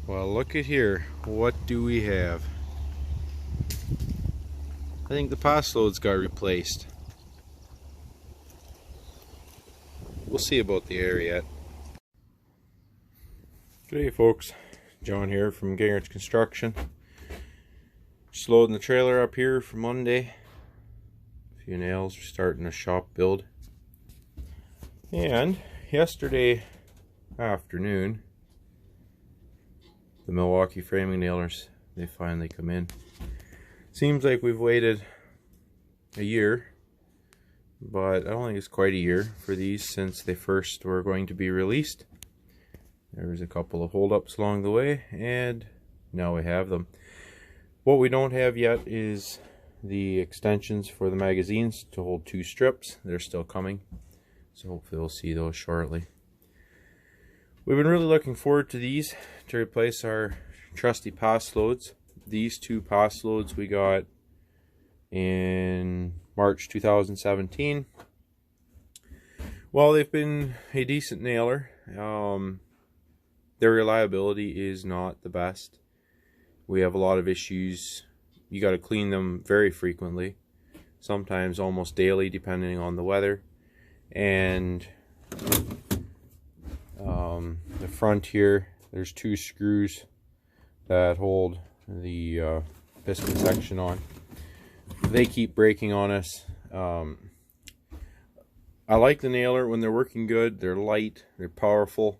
Well, look at here. What do we have? I think the pass loads got replaced. We'll see about the air yet. Good day, folks. John here from Gingrich Construction. Just loading the trailer up here for Monday. A few nails. We're starting a shop build. And yesterday afternoon, the Milwaukee Framing nailers, they finally come in. Seems like we've waited a year, but I don't think it's quite a year for these since they first were going to be released. There was a couple of holdups along the way, and now we have them. What we don't have yet is the extensions for the magazines to hold 2 strips. They're still coming, so hopefully we'll see those shortly. We've been really looking forward to these to replace our trusty pass loads. These 2 pass loads we got in March 2017. While they've been a decent nailer, their reliability is not the best. We have a lot of issues. You got to clean them very frequently, sometimes almost daily depending on the weather. And the front here, there's 2 screws that hold the piston section on. They keep breaking on us. I like the nailer when they're working good. They're light, they're powerful.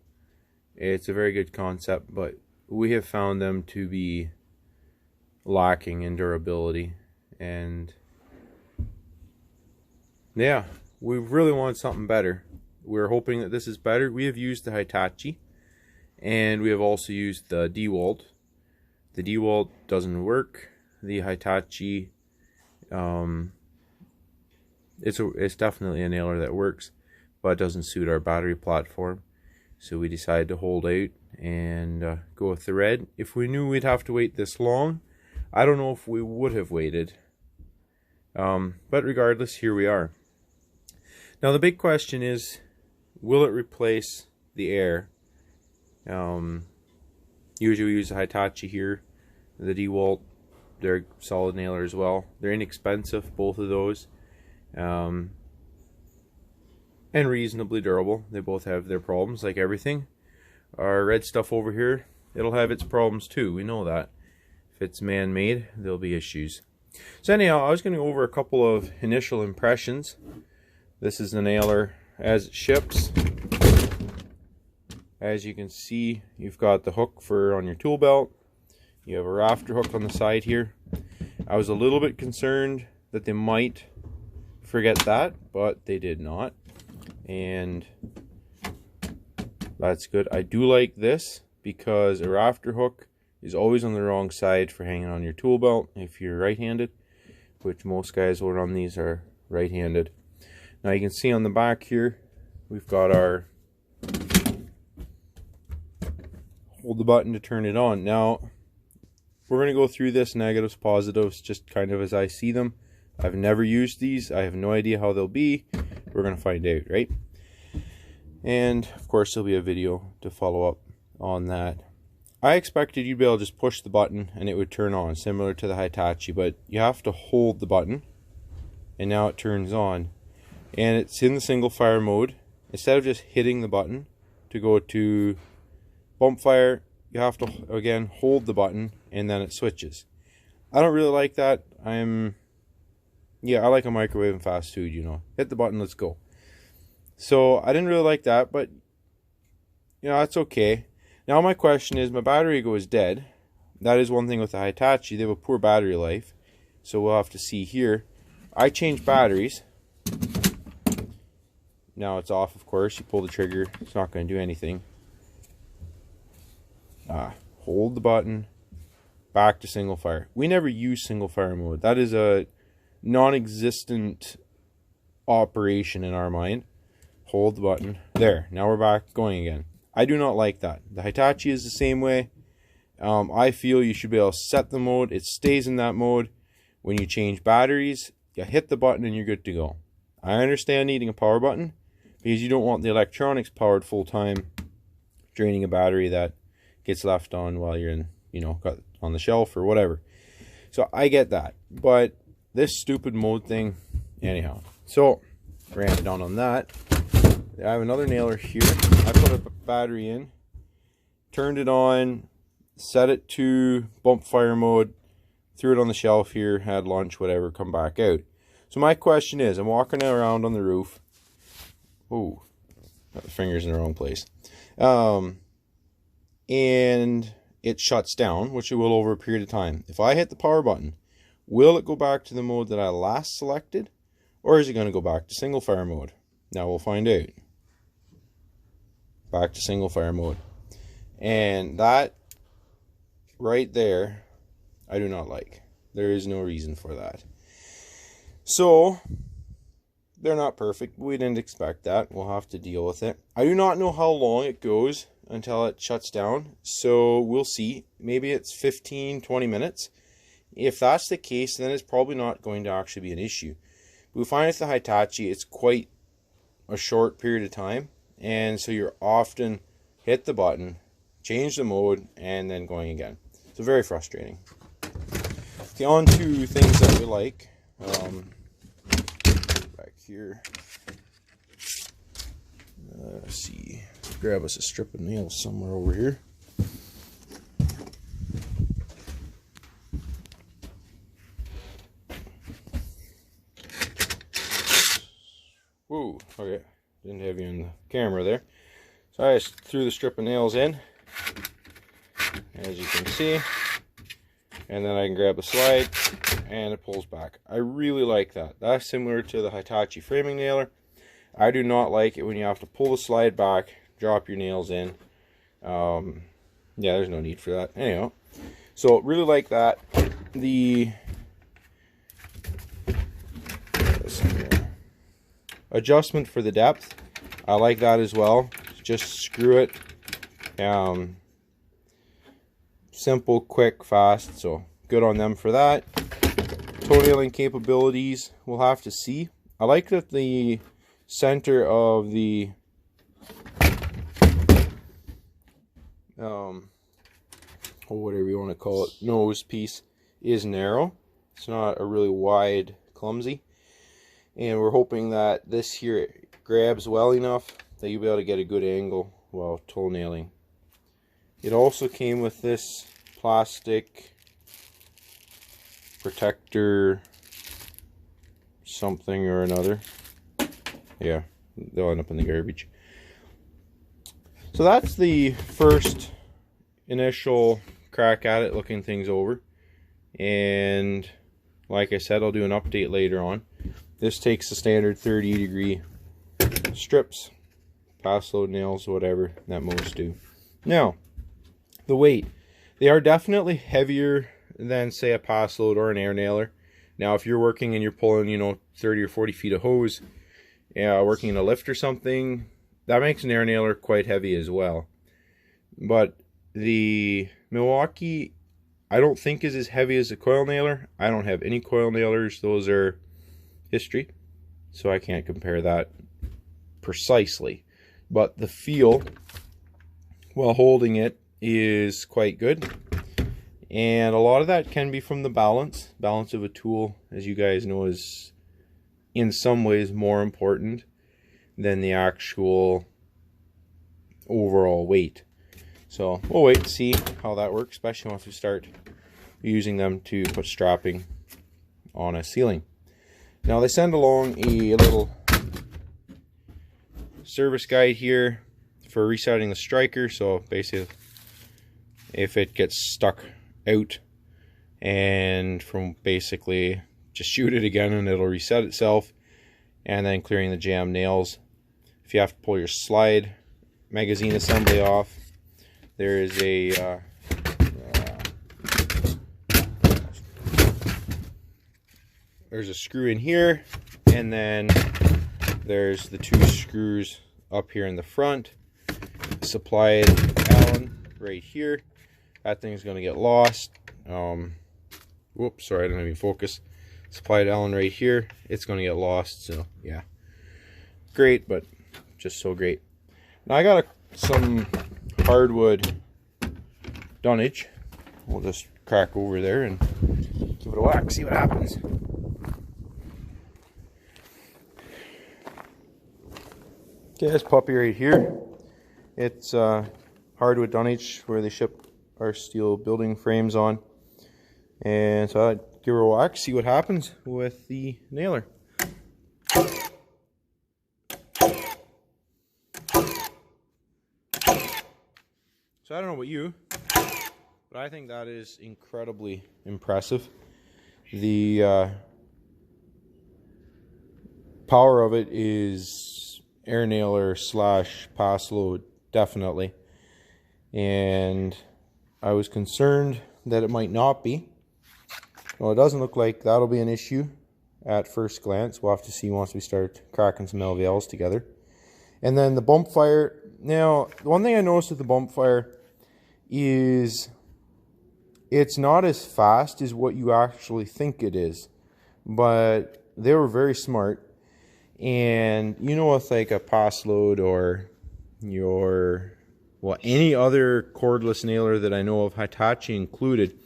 It's a very good concept, but we have found them to be lacking in durability. And yeah, we really want something better. We're hoping that this is better. We have used the Hitachi, and we have also used the DeWalt. The DeWalt doesn't work. The Hitachi, it's definitely a nailer that works, but it doesn't suit our battery platform. So we decided to hold out and go with the red. If we knew we'd have to wait this long, I don't know if we would have waited. But regardless, here we are. Now the big question is, will it replace the air? Usually we use the Hitachi here. The DeWalt, they're a solid nailer as well. They're inexpensive, both of those. And reasonably durable. They both have their problems, like everything. Our red stuff over here, it'll have its problems too. We know that. If it's man-made, there'll be issues. So anyhow, I was going to go over a couple of initial impressions. This is the nailer as it ships. As you can see, you've got the hook for on your tool belt. You have a rafter hook on the side here. I was a little bit concerned that they might forget that, but they did not. And that's good. I do like this because a rafter hook is always on the wrong side for hanging on your tool belt if you're right-handed, which most guys who run these are right-handed. Now you can see on the back here, we've got our hold the button to turn it on. Now we're going to go through this negatives, positives, just kind of as I see them. I've never used these. I have no idea how they'll be. We're going to find out, right? And of course there'll be a video to follow up on that. I expected you'd be able to just push the button and it would turn on, similar to the Hitachi, but you have to hold the button and now it turns on. And it's in the single fire mode. Instead of just hitting the button to go to bump fire, you have to again hold the button and then it switches. I don't really like that. I like a microwave and fast food, you know. Hit the button, let's go. So I didn't really like that, but you know, that's okay. Now my question is, my battery goes dead. That is one thing with the Hitachi. They have a poor battery life. So we'll have to see here. I changed batteries. Now it's off, of course. You pull the trigger, it's not going to do anything. Hold the button, back to single fire. We never use single fire mode. That is a non-existent operation in our mind. Hold the button. There, now we're back going again. I do not like that. The Hitachi is the same way. I feel you should be able to set the mode. It stays in that mode. When you change batteries, you hit the button and you're good to go. I understand needing a power button because you don't want the electronics powered full time, draining a battery that gets left on while you're in, you know, got on the shelf or whatever. So I get that, but this stupid mode thing, anyhow. So ran it down on that. I have another nailer here. I put a battery in, turned it on, set it to bump fire mode, threw it on the shelf here, had lunch, whatever, come back out. So my question is, I'm walking around on the roof. Oh, got the fingers in the wrong place. And it shuts down, which it will over a period of time. If I hit the power button, will it go back to the mode that I last selected? Or is it going to go back to single fire mode? Now we'll find out. Back to single fire mode. And that right there, I do not like. There is no reason for that. So, they're not perfect. We didn't expect that. We'll have to deal with it. I do not know how long it goes until it shuts down. So, we'll see. Maybe it's 15, 20 minutes. If that's the case, then it's probably not going to actually be an issue. We find with the Hitachi, it's quite a short period of time. And so you're often hit the button, change the mode, and then going again. So very frustrating. Okay, on to things that we like. Back here. Let's see. Grab us a strip of nails somewhere over here. Whoa, okay. Didn't have you in the camera there. So I just threw the strip of nails in, as you can see. And then I can grab the slide and it pulls back. I really like that. That's similar to the Hitachi framing nailer. I do not like it when you have to pull the slide back, drop your nails in. Yeah, there's no need for that. Anyhow, so really like that. The adjustment for the depth, I like that as well. Just screw it. Simple, quick, fast, so good on them for that. Toenailing capabilities, we'll have to see. I like that the center of the whatever you want to call it, nose piece is narrow. It's not a really wide, clumsy. And we're hoping that this here grabs well enough that you'll be able to get a good angle while toenailing. It also came with this plastic protector something or another. Yeah, they'll end up in the garbage. So that's the first initial crack at it, looking things over. And like I said, I'll do an update later on. This takes the standard 30-degree strips, pass load nails, whatever that most do. Now, the weight. They are definitely heavier than, say, a pass load or an air nailer. Now, if you're working and you're pulling, you know, 30 or 40 feet of hose, working in a lift or something, that makes an air nailer quite heavy as well. But the Milwaukee, I don't think is as heavy as a coil nailer. I don't have any coil nailers. Those are history, so I can't compare that precisely. But the feel while holding it is quite good. And a lot of that can be from the balance of a tool, as you guys know, is in some ways more important than the actual overall weight. So we'll wait and see how that works, especially once we start using them to put strapping on a ceiling. Now they send along a little service guide here for resetting the striker. So basically, if it gets stuck out, and from basically just shoot it again and it'll reset itself, and then clearing the jam nails. If you have to pull your slide magazine assembly off, there is a there's a screw in here, and then there's the two screws up here in the front. Supplied Allen right here. That thing's going to get lost. Whoops, sorry, I didn't even focus. Supplied Allen right here. It's going to get lost, so yeah. Great, but just so great. Now I got some hardwood dunnage. We'll just crack over there and give it a whack, see what happens. Okay, this puppy right here, it's hardwood dunnage where they ship our steel building frames on. And so I'd give her a whack, see what happens with the nailer. So I don't know about you, but I think that is incredibly impressive. The power of it is air nailer slash pass load, definitely. And I was concerned that it might not be. Well, it doesn't look like that'll be an issue at first glance. We'll have to see once we start cracking some LVLs together. And then the bump fire. Now, the one thing I noticed with the bump fire is it's not as fast as what you actually think it is. But they were very smart. And you know, with like a pass load or your, well, any other cordless nailer that I know of, Hitachi included,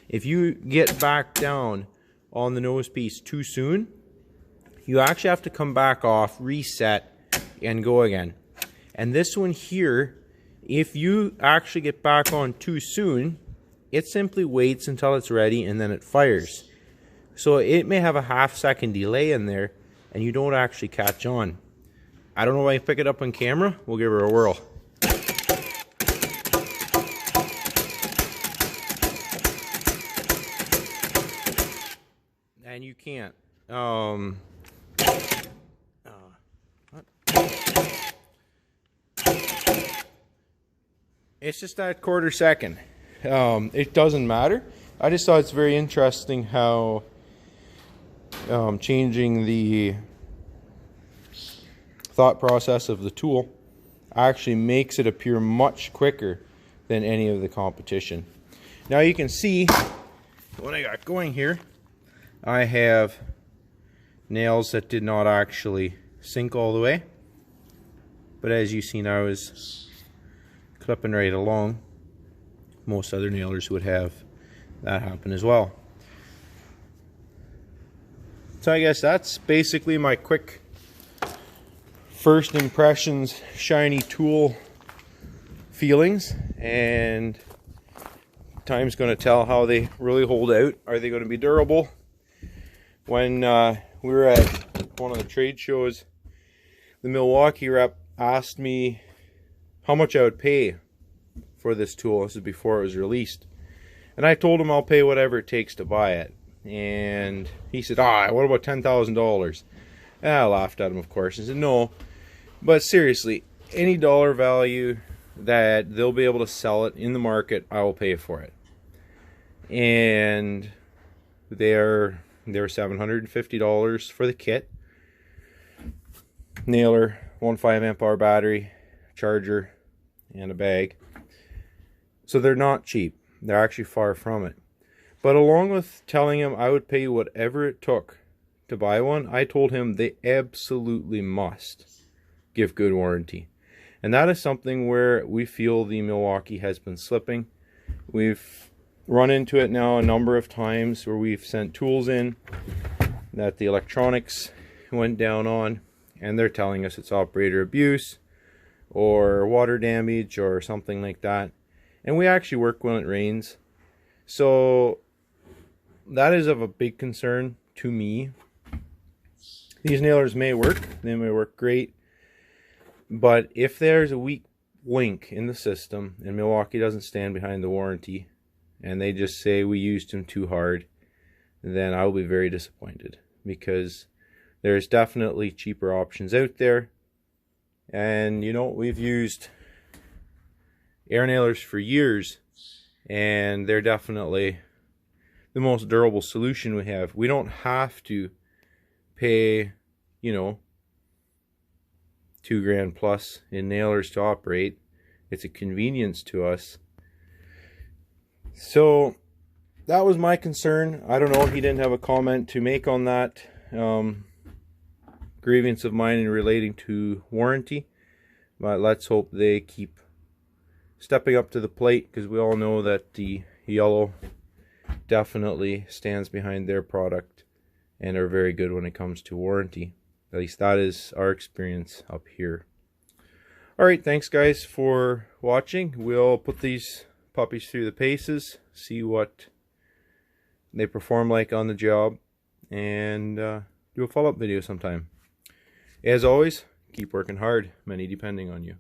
if you get back down on the nose piece too soon, you actually have to come back off, reset, and go again. And this one here, if you actually get back on too soon, it simply waits until it's ready and then it fires. So it may have a half-second delay in there and you don't actually catch on. I don't know why I pick it up on camera. We'll give her a whirl. And you can't. It's just that quarter second. It doesn't matter. I just thought it's very interesting how changing the thought process of the tool actually makes it appear much quicker than any of the competition. Now you can see what I got going here. I have nails that did not actually sink all the way, but as you've seen, I was clipping right along. Most other nailers would have that happen as well. So I guess that's basically my quick first impressions, shiny tool feelings, and time's going to tell how they really hold out. Are they going to be durable? When we were at one of the trade shows, the Milwaukee rep asked me how much I would pay for this tool. This is before it was released. And I told him I'll pay whatever it takes to buy it. And he said, what about $10,000? And I laughed at him, of course, and said, no. But seriously, any dollar value that they'll be able to sell it in the market, I will pay for it. And they're $750 for the kit. Nailer, 1 5-amp-hour battery, charger, and a bag. So they're not cheap. They're actually far from it. But along with telling him I would pay whatever it took to buy one, I told him they absolutely must give good warranty. And that is something where we feel the Milwaukee has been slipping. We've run into it now a number of times where we've sent tools in that the electronics went down on, and they're telling us it's operator abuse or water damage or something like that. And we actually work when it rains. So that is of a big concern to me. These nailers may work. They may work great. But if there's a weak link in the system and Milwaukee doesn't stand behind the warranty and they just say we used them too hard, then I'll be very disappointed, because there's definitely cheaper options out there. And you know, we've used air nailers for years, and they're definitely the most durable solution we have. We don't have to pay, you know, $2,000 plus in nailers to operate. It's a convenience to us. So that was my concern. I don't know, he didn't have a comment to make on that grievance of mine in relating to warranty, but let's hope they keep stepping up to the plate, because we all know that the yellow definitely stands behind their product and are very good when it comes to warranty. At least that is our experience up here. Alright, thanks guys for watching. We'll put these puppies through the paces, see what they perform like on the job, and do a follow-up video sometime. As always, keep working hard. Many depending on you.